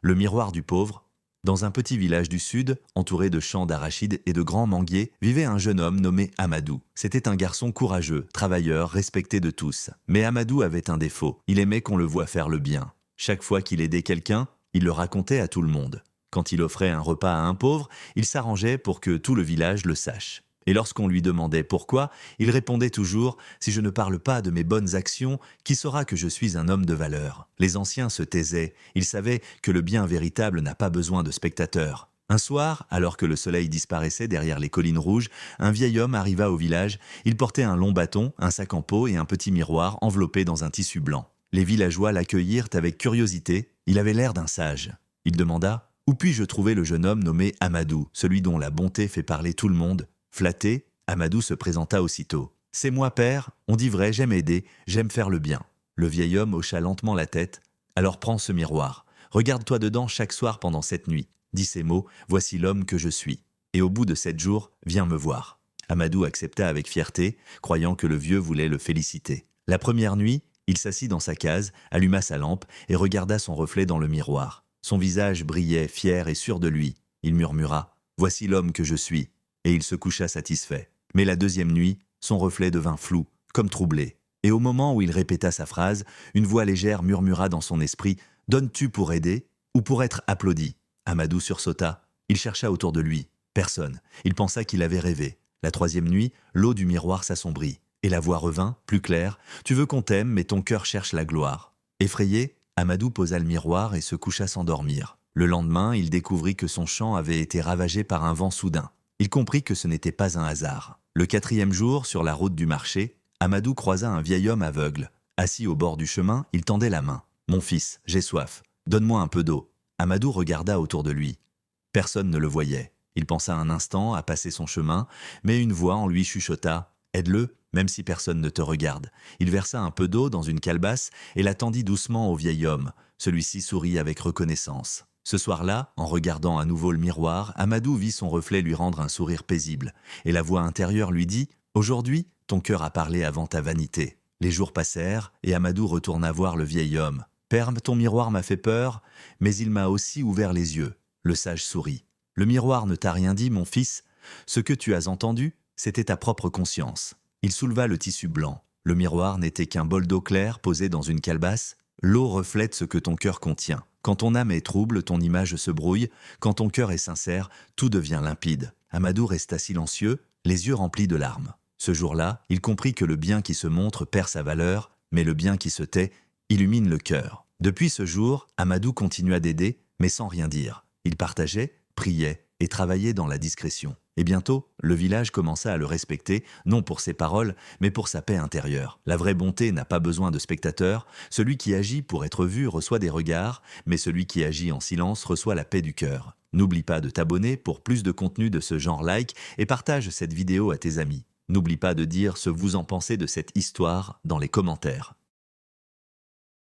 Le miroir du pauvre. Dans un petit village du sud, entouré de champs d'arachides et de grands manguiers, vivait un jeune homme nommé Amadou. C'était un garçon courageux, travailleur, respecté de tous. Mais Amadou avait un défaut, il aimait qu'on le voie faire le bien. Chaque fois qu'il aidait quelqu'un, il le racontait à tout le monde. Quand il offrait un repas à un pauvre, il s'arrangeait pour que tout le village le sache. Et lorsqu'on lui demandait pourquoi, il répondait toujours « Si je ne parle pas de mes bonnes actions, qui saura que je suis un homme de valeur ?» Les anciens se taisaient, ils savaient que le bien véritable n'a pas besoin de spectateurs. Un soir, alors que le soleil disparaissait derrière les collines rouges, un vieil homme arriva au village. Il portait un long bâton, un sac en peau et un petit miroir enveloppé dans un tissu blanc. Les villageois l'accueillirent avec curiosité, il avait l'air d'un sage. Il demanda « Où puis-je trouver le jeune homme nommé Amadou, celui dont la bonté fait parler tout le monde ?» Flatté, Amadou se présenta aussitôt. « C'est moi, père, on dit vrai, j'aime aider, j'aime faire le bien. » Le vieil homme hocha lentement la tête. « Alors prends ce miroir, regarde-toi dedans chaque soir pendant cette nuit. Dis ces mots, voici l'homme que je suis. Et au bout de 7 jours, viens me voir. » Amadou accepta avec fierté, croyant que le vieux voulait le féliciter. La première nuit, il s'assit dans sa case, alluma sa lampe et regarda son reflet dans le miroir. Son visage brillait, fier et sûr de lui. Il murmura « Voici l'homme que je suis. » Et il se coucha satisfait. Mais la deuxième nuit, son reflet devint flou, comme troublé. Et au moment où il répéta sa phrase, une voix légère murmura dans son esprit « Donnes-tu pour aider ou pour être applaudi ?» Amadou sursauta. Il chercha autour de lui. Personne. Il pensa qu'il avait rêvé. La troisième nuit, l'eau du miroir s'assombrit. Et la voix revint, plus claire « Tu veux qu'on t'aime, mais ton cœur cherche la gloire. » Effrayé, Amadou posa le miroir et se coucha s'endormir. Le lendemain, il découvrit que son champ avait été ravagé par un vent soudain. Il comprit que ce n'était pas un hasard. Le 4e jour, sur la route du marché, Amadou croisa un vieil homme aveugle. Assis au bord du chemin, il tendait la main. « Mon fils, j'ai soif. Donne-moi un peu d'eau. » Amadou regarda autour de lui. Personne ne le voyait. Il pensa un instant à passer son chemin, mais une voix en lui chuchota « Aide-le, même si personne ne te regarde. » Il versa un peu d'eau dans une calebasse et la tendit doucement au vieil homme. Celui-ci sourit avec reconnaissance. Ce soir-là, en regardant à nouveau le miroir, Amadou vit son reflet lui rendre un sourire paisible. Et la voix intérieure lui dit « Aujourd'hui, ton cœur a parlé avant ta vanité. » Les jours passèrent et Amadou retourna voir le vieil homme. « Père, ton miroir m'a fait peur, mais il m'a aussi ouvert les yeux. » Le sage sourit. « Le miroir ne t'a rien dit, mon fils. Ce que tu as entendu, c'était ta propre conscience. » Il souleva le tissu blanc. Le miroir n'était qu'un bol d'eau claire posé dans une calebasse. L'eau reflète ce que ton cœur contient. Quand ton âme est trouble, ton image se brouille. Quand ton cœur est sincère, tout devient limpide. Amadou resta silencieux, les yeux remplis de larmes. Ce jour-là, il comprit que le bien qui se montre perd sa valeur, mais le bien qui se tait illumine le cœur. Depuis ce jour, Amadou continua d'aider, mais sans rien dire. Il partageait, priait et travaillait dans la discrétion. Et bientôt, le village commença à le respecter, non pour ses paroles, mais pour sa paix intérieure. La vraie bonté n'a pas besoin de spectateurs. Celui qui agit pour être vu reçoit des regards, mais celui qui agit en silence reçoit la paix du cœur. N'oublie pas de t'abonner pour plus de contenu de ce genre, like et partage cette vidéo à tes amis. N'oublie pas de dire ce que vous en pensez de cette histoire dans les commentaires.